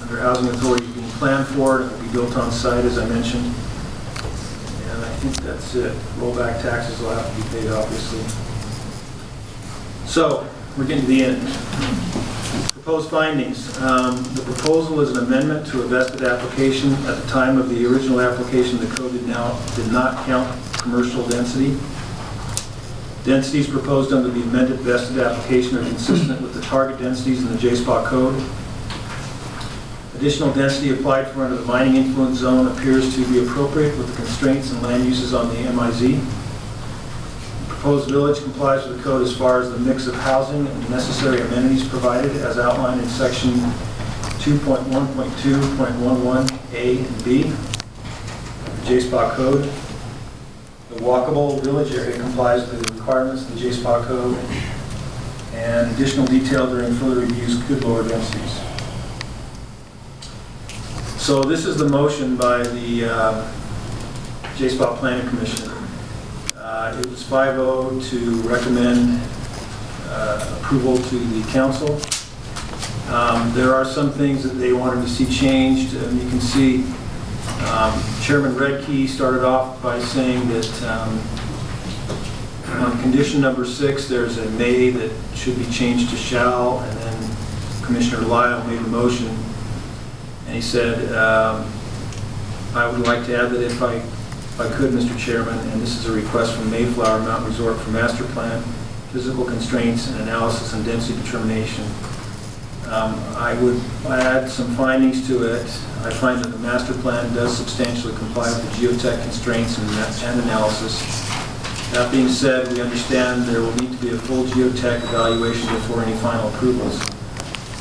under Housing Authority being planned for. It will be built on site, as I mentioned. And I think that's it. Rollback taxes will have to be paid, obviously. So, we're getting to the end. Proposed findings. The proposal is an amendment to a vested application. At the time of the original application, the code did not count commercial density. Densities proposed under the amended vested application are consistent with the target densities in the JSPA code. Additional density applied for under the mining influence zone appears to be appropriate with the constraints and land uses on the MIZ. The proposed village complies with the code as far as the mix of housing and the necessary amenities provided as outlined in section 2.1.2.11A and B of the JSPA code. The walkable village area complies with the requirements of the JSPA code, and additional detail during further reviews could lower densities. So this is the motion by the JSPA Planning Commission. It was 5-0 to recommend approval to the council. There are some things that they wanted to see changed, and you can see Chairman Redkey started off by saying that on condition number 6, there's a may that should be changed to shall, and then Commissioner Lyle made the motion, and he said, I would like to add that if I could, Mr. Chairman, and this is a request from Mayflower Mountain Resort for master plan, physical constraints, and analysis and density determination. I would add some findings to it. I find that the master plan does substantially comply with the geotech constraints and analysis. That being said, we understand there will need to be a full geotech evaluation before any final approvals.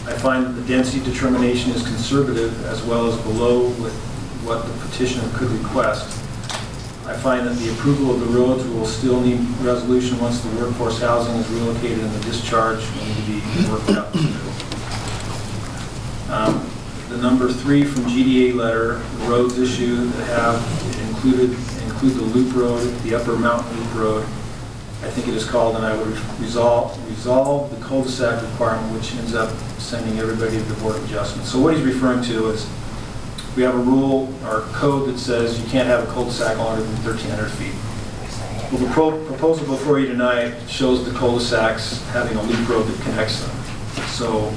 I find that the density determination is conservative as well as below with what the petitioner could request. I find that the approval of the roads will still need resolution once the workforce housing is relocated and the discharge will need to be worked out. The number 3 from GDA letter, the roads issue that have include the loop road, the upper mountain loop road. I think it is called, and I would resolve the cul-de-sac requirement, which ends up sending everybody to the Board of Adjustment. So what he's referring to is we have a rule or code that says you can't have a cul-de-sac longer than 1,300 feet. Well, the proposal before you tonight shows the cul-de-sacs having a loop road that connects them. So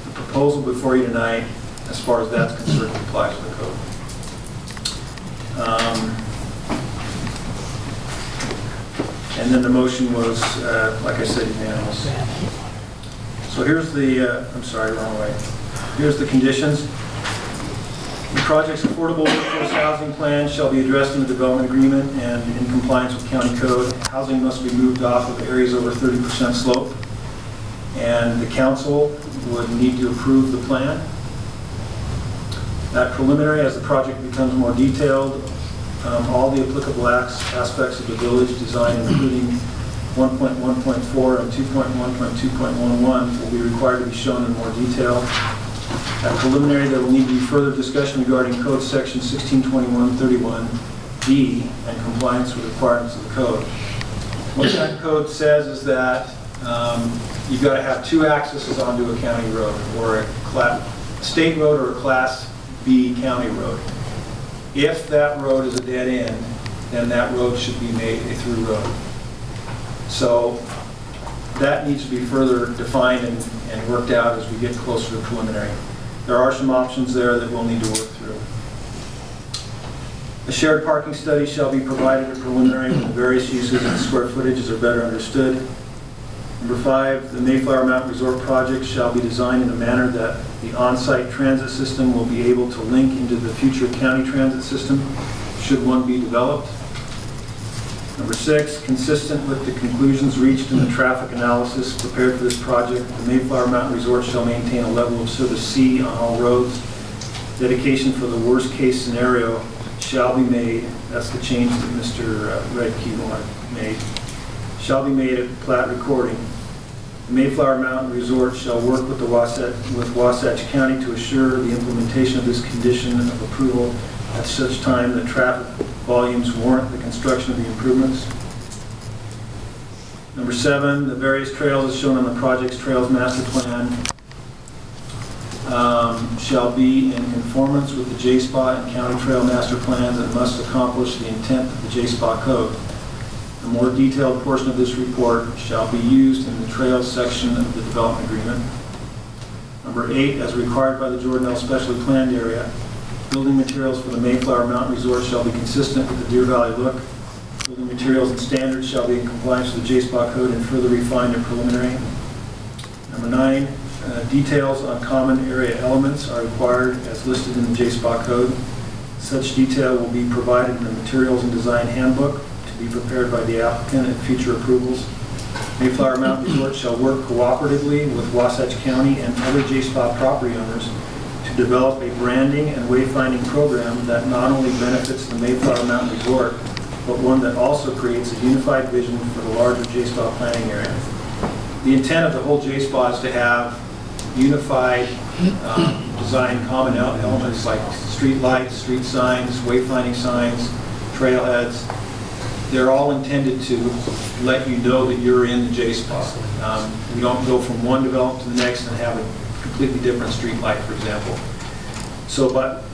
the proposal before you tonight, as far as that's concerned, complies with the code. And then the motion was, like I said, unanimous. So here's the, I'm sorry, wrong way. Here's the conditions. The project's affordable workforce housing plan shall be addressed in the development agreement and in compliance with county code. Housing must be moved off of areas over 30% slope. And the council would need to approve the plan. At preliminary, as the project becomes more detailed, all the applicable aspects of the village design, including 1.1.4 and 2.1.2.11, will be required to be shown in more detail. At preliminary, there will need to be further discussion regarding Code Section 1621.31D and compliance with requirements of the code. What that code says is that you've got to have 2 accesses onto a county road, or a state road or a Class B county road. If that road is a dead end, then that road should be made a through road. So that needs to be further defined and worked out as we get closer to preliminary. There are some options there that we'll need to work through. A shared parking study shall be provided at preliminary when the various uses and square footages are better understood. Number 5, the Mayflower Mountain Resort project shall be designed in a manner that the on-site transit system will be able to link into the future county transit system, should one be developed. Number 6, consistent with the conclusions reached in the traffic analysis prepared for this project, the Mayflower Mountain Resort shall maintain a level of service C on all roads. Dedication for the worst case scenario shall be made, that's the change that Mr. Redkey made, shall be made at plat recording. The Mayflower Mountain Resort shall work with Wasatch County to assure the implementation of this condition of approval at such time that traffic volumes warrant the construction of the improvements. Number 7, the various trails as shown on the project's trails master plan shall be in conformance with the J-Spot and County Trail Master Plans and must accomplish the intent of the J-Spot Code. A more detailed portion of this report shall be used in the Trails section of the development agreement. Number 8, as required by the Jordanelle Specially Planned Area, building materials for the Mayflower Mountain Resort shall be consistent with the Deer Valley look. Building materials and standards shall be in compliance with the J-Spot Code and further refined and preliminary. Number 9, details on common area elements are required as listed in the J-Spot Code. Such detail will be provided in the Materials and Design Handbook to be prepared by the applicant and future approvals. Mayflower Mountain Resort shall work cooperatively with Wasatch County and other J-Spot property owners to develop a branding and wayfinding program that not only benefits the Mayflower Mountain Resort, but one that also creates a unified vision for the larger J-Spot planning area. The intent of the whole J-Spot is to have unified design common elements like street lights, street signs, wayfinding signs, trailheads. They're all intended to let you know that you're in the J-Spot. We don't go from one development to the next and have a completely different street light, for example. So, but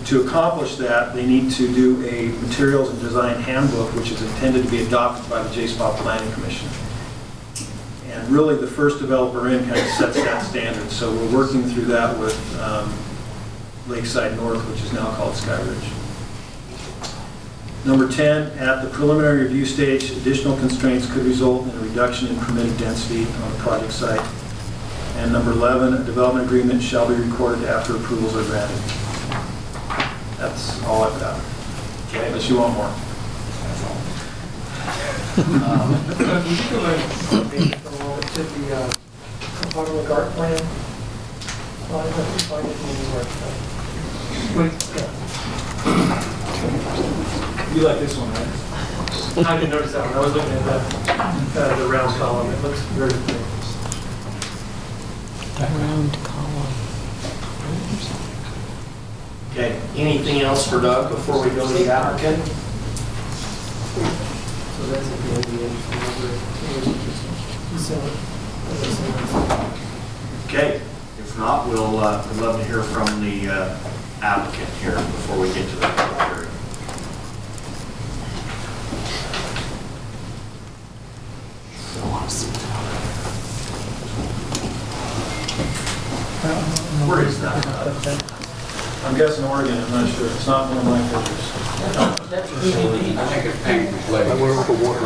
to accomplish that, they need to do a Materials and Design Handbook, which is intended to be adopted by the J-Spot Planning Commission. And really, the first developer in kind of sets that standard. So we're working through that with Lakeside North, which is now called Sky Ridge. Number 10, at the preliminary review stage, additional constraints could result in a reduction in permitted density on the project site. And number 11, a development agreement shall be recorded after approvals are granted. That's all I've got. Okay, unless you want more. Would you go maybe for a moment to the component guard plan? You like this one, right? I didn't notice that one. I was looking at the round column. It looks very good. Round column. Okay, anything else for Doug before we go to the applicant? So that's at the end. Okay, if not, we'd love to hear from the applicant here before we get to the public hearing. Where is that? I'm guessing Oregon, I'm not sure. It's not one of my pictures. I went over water.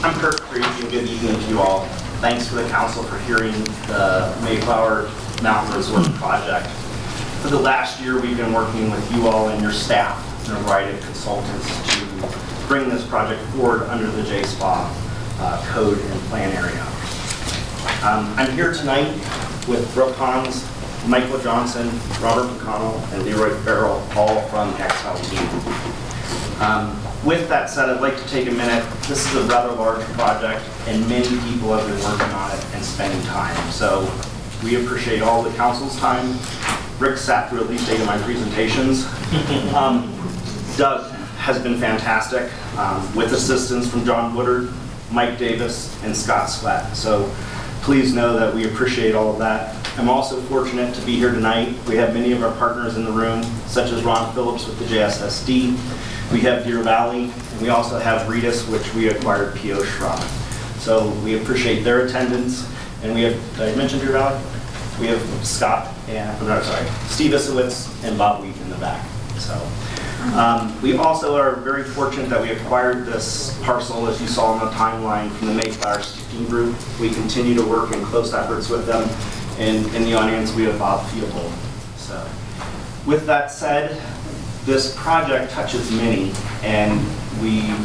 I'm Kirk Creek, and good evening to you all. Thanks for the council for hearing the Mayflower Mountain Resort project. For the last year, we've been working with you all and your staff and a variety of consultants to bring this project forward under the J-Spot code and plan area. I'm here tonight with Brooke Hans, Michael Johnson, Robert McConnell, and Leroy Farrell, all from Extell team. With that said, I'd like to take a minute. This is a rather large project, and many people have been working on it and spending time. So we appreciate all the council's time. Rick sat through at least 8 of my presentations. Doug has been fantastic with assistance from John Woodard, Mike Davis, and Scott Sweat. So please know that we appreciate all of that. I'm also fortunate to be here tonight. We have many of our partners in the room, such as Ron Phillips with the JSSD. We have Deer Valley, and we also have Reedus, which we acquired P.O. Shrub. So we appreciate their attendance. And we have, did I mention Deer Valley? We have Scott and, Steve Isowitz and Bob Wheat in the back. So we also are very fortunate that we acquired this parcel, as you saw on the timeline, from the Mayflower Sticking Group. We continue to work in close efforts with them. And in the audience, we have Bob Theobald. So with that said, this project touches many, and we've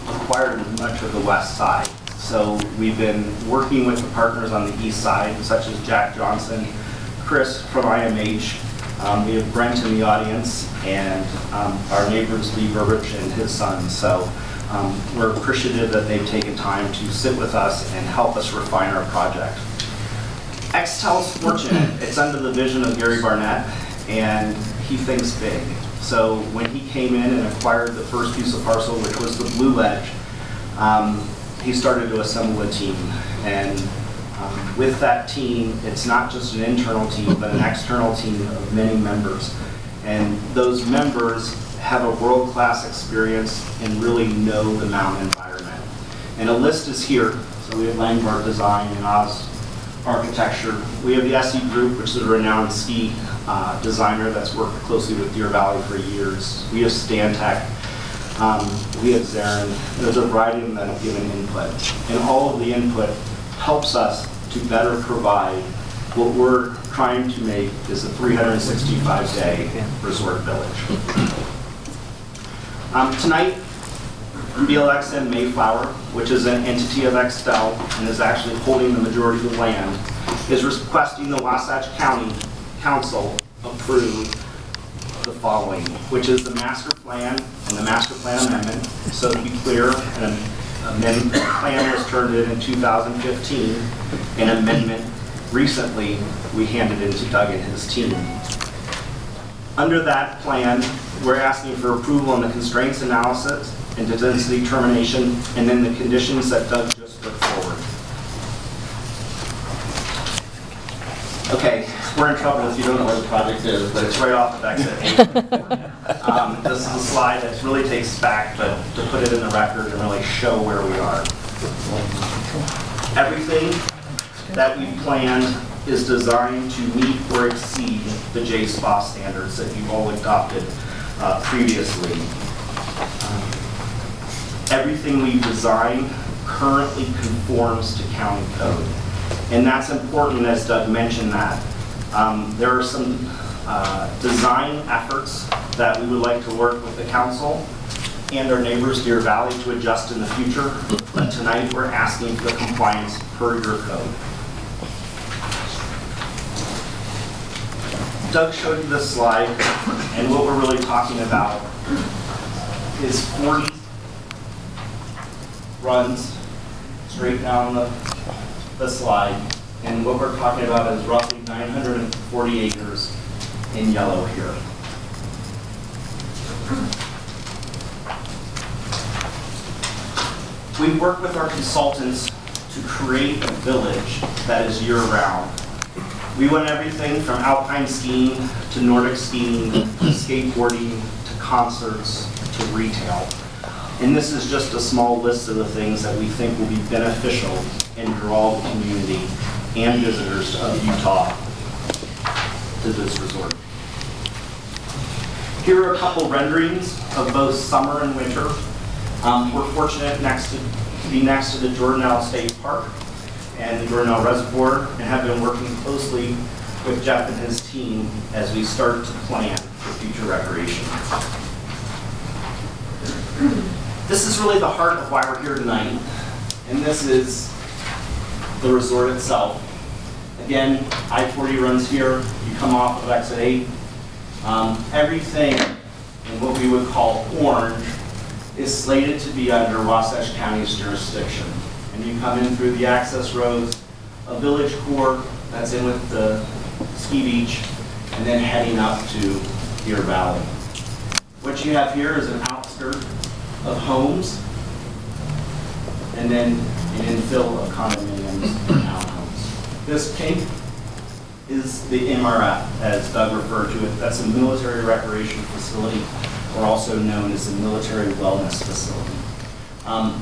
acquired much of the west side. So we've been working with the partners on the east side, such as Jack Johnson, Chris from IMH. We have Brent in the audience, and our neighbors Lee Burbridge and his son. So we're appreciative that they've taken time to sit with us and help us refine our project. Extell's fortunate. It's under the vision of Gary Barnett, and he thinks big. So when he came in and acquired the first piece of parcel, which was the Blue Ledge, he started to assemble a team. And with that team, it's not just an internal team, but an external team of many members. And those members have a world-class experience and really know the mountain environment. And a list is here. So we have Langbar Design and Oz Architecture. We have the SE Group, which is a renowned ski designer that's worked closely with Deer Valley for years. We have Stantec. We have Zarin. There's a variety of them that have given input. And all of the input helps us to better provide what we're trying to make is a 365-day resort village. Tonight, BLXN Mayflower, which is an entity of Extell and is actually holding the majority of the land, is requesting the Wasatch County Council approve the following, which is the master plan and the master plan amendment. So to be clear, an amendment plan was turned in 2015. An amendment recently we handed in to Doug and his team. Under that plan, we're asking for approval on the constraints analysis and the density determination, and then the conditions that Doug just put forward. Okay, we're in trouble if you don't know where the project is, but it's right off of exit 8. This is a slide that really takes us back, but to put it in the record and really show where we are. Everything that we planned is designed to meet or exceed the J-SPA standards that you've all adopted previously. Everything we design currently conforms to county code. And that's important, as Doug mentioned that. There are some design efforts that we would like to work with the council and our neighbors, Deer Valley, to adjust in the future. But tonight we're asking for the compliance per your code. Doug showed you this slide, and what we're really talking about is 40 runs straight down the slide, and what we're talking about is roughly 940 acres in yellow here. We've worked with our consultants to create a village that is year-round. We want everything from alpine skiing to Nordic skiing to skateboarding to concerts to retail. And this is just a small list of the things that we think will be beneficial and draw the community and visitors of Utah to this resort. Here are a couple renderings of both summer and winter. We're fortunate to be next to the Jordanelle State Park and the Jordanelle Reservoir, and have been working closely with Jeff and his team as we start to plan for future recreation. This is really the heart of why we're here tonight, and this is the resort itself. Again, I-40 runs here. You come off of exit 8. Everything in what we would call orange is slated to be under Wasatch County's jurisdiction. And you come in through the access roads, a village core that's in with the ski beach, and then heading up to Deer Valley. What you have here is an outskirt of homes, and then an infill of condominiums and townhomes. This pink is the MRF, as Doug referred to it. That's a military recreation facility, or also known as a military wellness facility.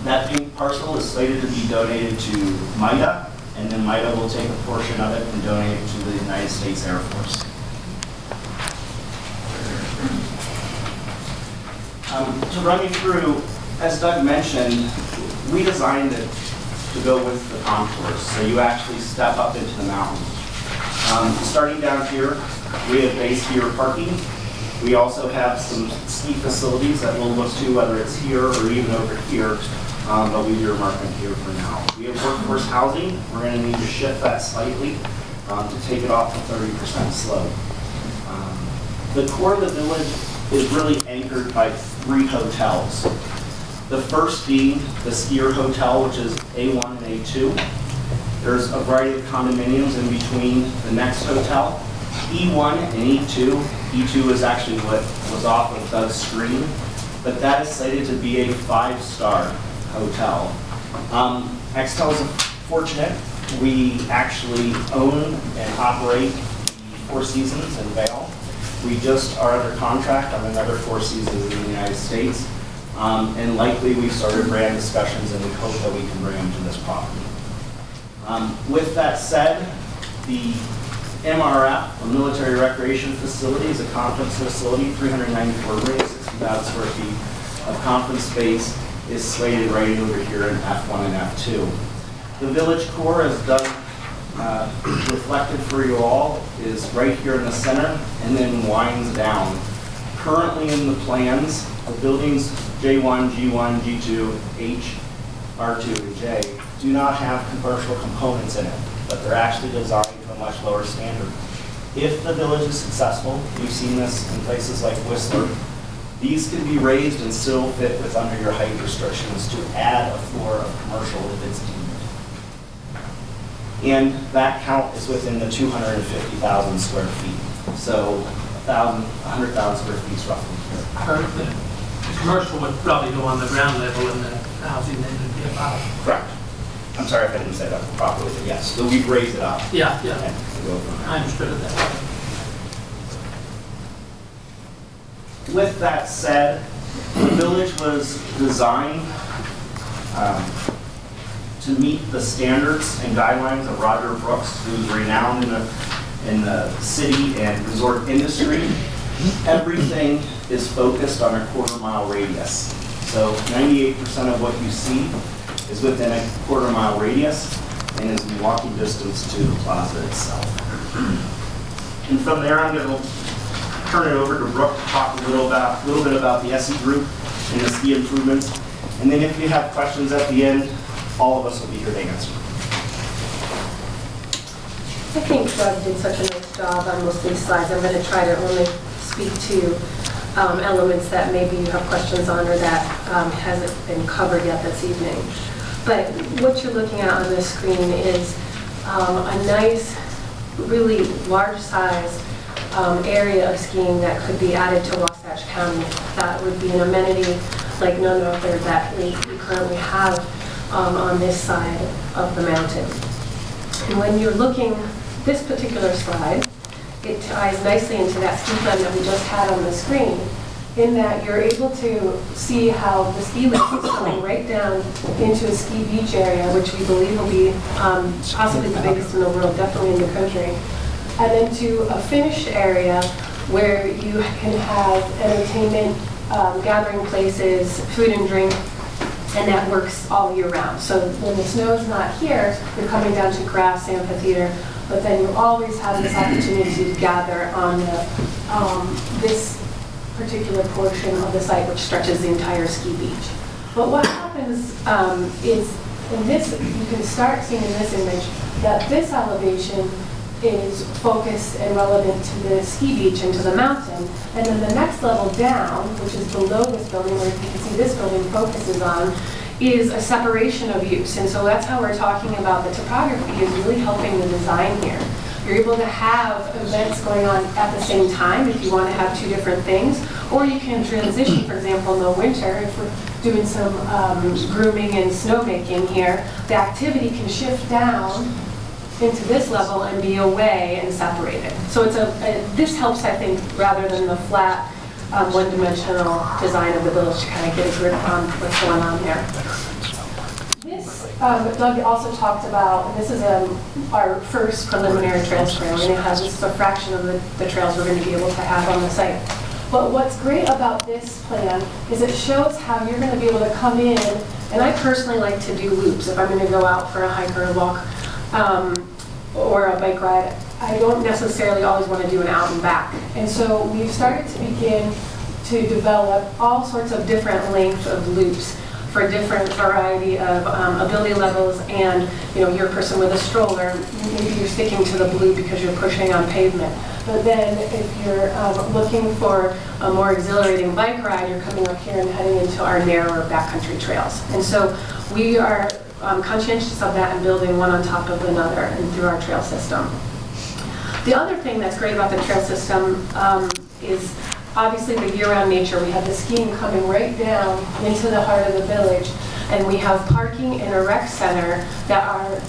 That pink parcel is slated to be donated to MITA, and then MITA will take a portion of it and donate it to the United States Air Force. To run you through, as Doug mentioned, we designed it to go with the contours, so you actually step up into the mountain. Starting down here, we have base gear parking. We also have some ski facilities that we'll look to, whether it's here or even over here, but we earmark them here for now. We have workforce housing. We're going to need to shift that slightly to take it off to 30% slope. The core of the village is really anchored by 3 hotels. The first being the Skier Hotel, which is A1 and A2. There's a variety of condominiums in between the next hotel. E1 and E2. E2 is actually what was off of Doug's screen, but that is slated to be a 5-star hotel. Extell is fortunate. We actually own and operate the Four Seasons in Vail. We just are under contract on another Four Seasons in the United States. And likely we've started brand discussions and we hope that we can bring them to this property. With that said, the MRF, a military recreation facility, is a conference facility, 394 rooms, 60,000 square feet of conference space, is slated right over here in F1 and F2. The village core, as Doug reflected for you all, is right here in the center and then winds down. Currently in the plans, the buildings J1, G1, G2, H, R2, and J do not have commercial components in it, but they're actually designed to a much lower standard. If the village is successful, you've seen this in places like Whistler, these can be raised and still fit with under your height restrictions to add a floor of commercial if it's deemed. And that count is within the 250,000 square feet. So 100,000 square feet is roughly here. The commercial would probably go on the ground level and the housing then would be above. Correct. I'm sorry if I didn't say that properly, but yes, so we've raised it up. Yeah, And yeah. we'll go from there. I understood it that way. With that said, the village was designed to meet the standards and guidelines of Roger Brooks, who's renowned in the city and resort industry. Everything is focused on a quarter-mile radius. So 98% of what you see is within a quarter-mile radius and is in walking distance to the plaza itself. And from there, I'm going to turn it over to Brooke to talk a little bit about the SE group and the ski improvements. And then if you have questions at the end, all of us will be here to answer. I think Doug did such a nice job on most of these slides. I'm going to try to only speak to elements that maybe you have questions on or that hasn't been covered yet this evening. But what you're looking at on this screen is a nice, really large size area of skiing that could be added to Wasatch County. That would be an amenity like none other that we currently have on this side of the mountain. And when you're looking, this particular slide, it ties nicely into that ski plan that we just had on the screen, in that you're able to see how the ski lift is coming right down into a ski beach area, which we believe will be possibly the biggest in the world, definitely in the country. And then to a finished area where you can have entertainment, gathering places, food and drink, and that works all year round. So when the snow is not here, you're coming down to grass amphitheater, but then you always have this opportunity to gather on this particular portion of the site, which stretches the entire ski beach. But what happens is, in this, you can start seeing in this image that this elevation is focused and relevant to the ski beach and to the mountain. And then the next level down, which is below this building, where you can see this building focuses on, is a separation of use. And so that's how we're talking about the topography is really helping the design here. You're able to have events going on at the same time if you want to have two different things, or you can transition, for example, in the winter, if we're doing some grooming and snowmaking here, the activity can shift down into this level and be away and separated. So it's this helps, I think, rather than the flat, one-dimensional design of the village to kind of get a grip on what's going on here. This, Doug also talked about, and this is our first preliminary trails trail, and it has just a fraction of the trails we're going to be able to have on the site. But what's great about this plan is it shows how you're going to be able to come in, and I personally like to do loops if I'm going to go out for a hike or a walk or a bike ride. I don't necessarily always want to do an out and back. And so we've started to begin to develop all sorts of different lengths of loops for different variety of ability levels. And you're a person with a stroller, maybe you're sticking to the blue because you're pushing on pavement. But then if you're looking for a more exhilarating bike ride, you're coming up here and heading into our narrower backcountry trails. And so we are conscientious of that and building one on top of another and through our trail system. The other thing that's great about the trail system is obviously the year-round nature. We have the skiing coming right down into the heart of the village, and we have parking in a rec center that are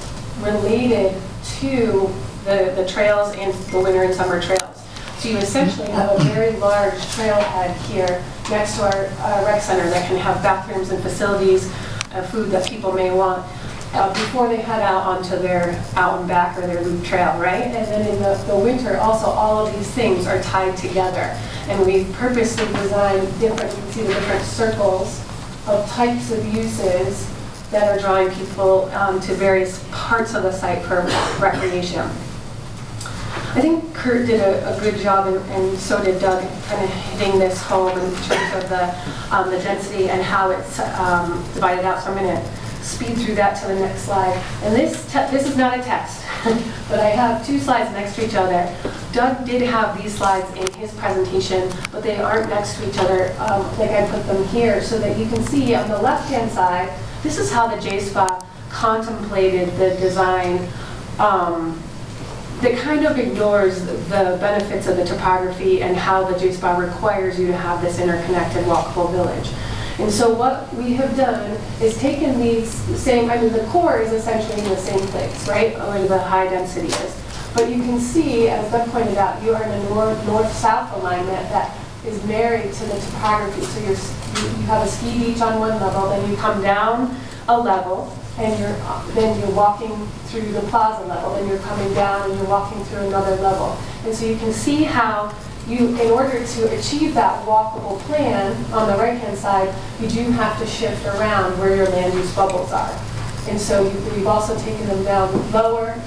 related to the trails and the winter and summer trails. So you essentially have a very large trailhead here next to our rec center that can have bathrooms and facilities, food that people may want before they head out onto their out and back or their loop trail, right? And then in the winter, also all of these things are tied together. And we've purposely designed different, you can see the different circles of types of uses that are drawing people to various parts of the site for recreation. I think Kurt did a good job, and so did Doug, kind of hitting this home in terms of the density and how it's divided out. So I'm going to speed through that to the next slide. And this is not a test, but I have two slides next to each other. Doug did have these slides in his presentation, but they aren't next to each other. Like I put them here so that you can see on the left-hand side, this is how the JSPA contemplated the design that kind of ignores the benefits of the topography and how the JSPA requires you to have this interconnected walkable village. And so what we have done is taken these same, I mean the core is essentially in the same place, right, where the high density is. But you can see, as Doug pointed out, you are in a north-south alignment that is married to the topography. So you have a ski beach on one level, then you come down a level, and then you're walking through the plaza level, then you're coming down and you're walking through another level. And so you can see how in order to achieve that walkable plan on the right-hand side, you do have to shift around where your land use bubbles are. And so we've also taken them down lower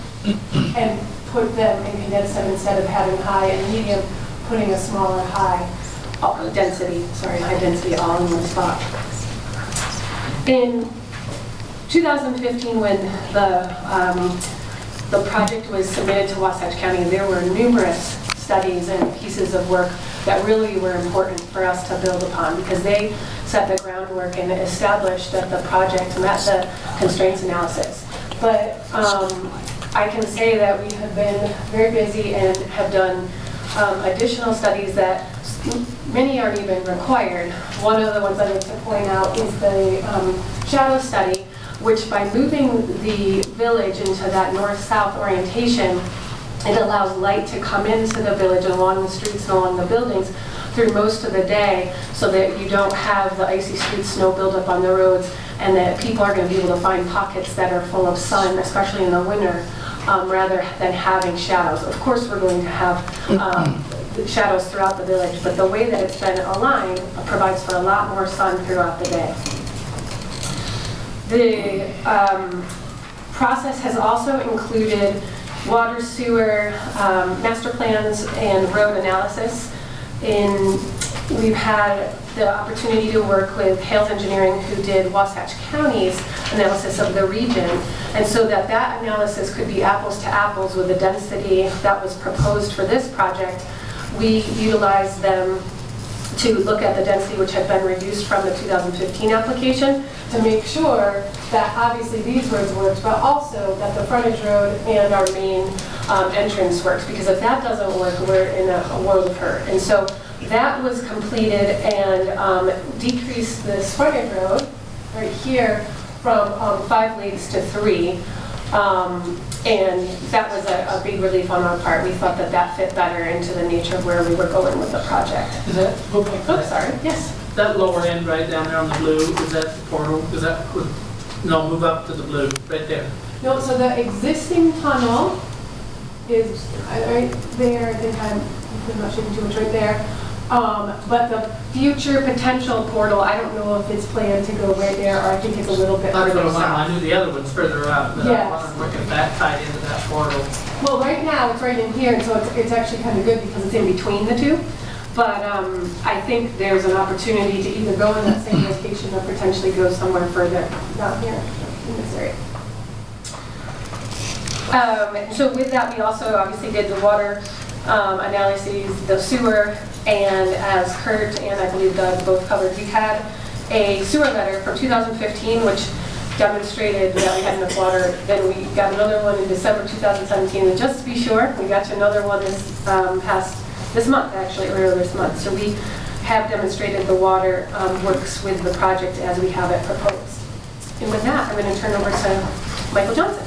and put them and condensed them instead of having high and medium, putting a smaller high density all in one spot. In 2015, when the project was submitted to Wasatch County, there were numerous studies and pieces of work that really were important for us to build upon, because they set the groundwork and established that the project met the constraints analysis. But I can say that we have been very busy and have done additional studies that many aren't even required. One of the ones I'd like to point out is the shadow study, which by moving the village into that north-south orientation, it allows light to come into the village along the streets and along the buildings through most of the day, so that you don't have the icy street snow buildup on the roads, and that people are going to be able to find pockets that are full of sun, especially in the winter, rather than having shadows. Of course, we're going to have shadows throughout the village, but the way that it's been aligned provides for a lot more sun throughout the day. The process has also included water, sewer, master plans, and road analysis. We've had the opportunity to work with Hales Engineering, who did Wasatch County's analysis of the region, and so that analysis could be apples to apples with the density that was proposed for this project. We utilized them to look at the density which had been reduced from the 2015 application to make sure that obviously these roads worked, but also that the frontage road and our main entrance works, because if that doesn't work, we're in a world of hurt. And so that was completed and decreased this frontage road right here from 5 lanes to 3. And that was a big relief on our part. We thought that fit better into the nature of where we were going with the project. Is that, Oh, sorry, yes. that lower end right down there on the blue, is that the portal? Is that, no, move up to the blue, right there. No, so the existing tunnel is right there. I think I'm not showing too much right there. But the future potential portal, I don't know if it's planned to go right there, or I think it's a little bit That's further what I south. knew the other one's further out, but Yes. I wanted to look at that tied into that portal. Well, right now it's right in here, and so it's actually kind of good because it's in between the two. But I think there's an opportunity to either go in that same location or potentially go somewhere further down here in this area. So with that, we also obviously did the water analyses, the sewer, and as Kurt and I believe Doug both covered, we had a sewer letter from 2015 which demonstrated that we had enough water. Then we got another one in December 2017, and just to be sure, we got to another one this month, actually, earlier this month. So we have demonstrated the water works with the project as we have it proposed. And with that, I'm going to turn over to Michael Johnson.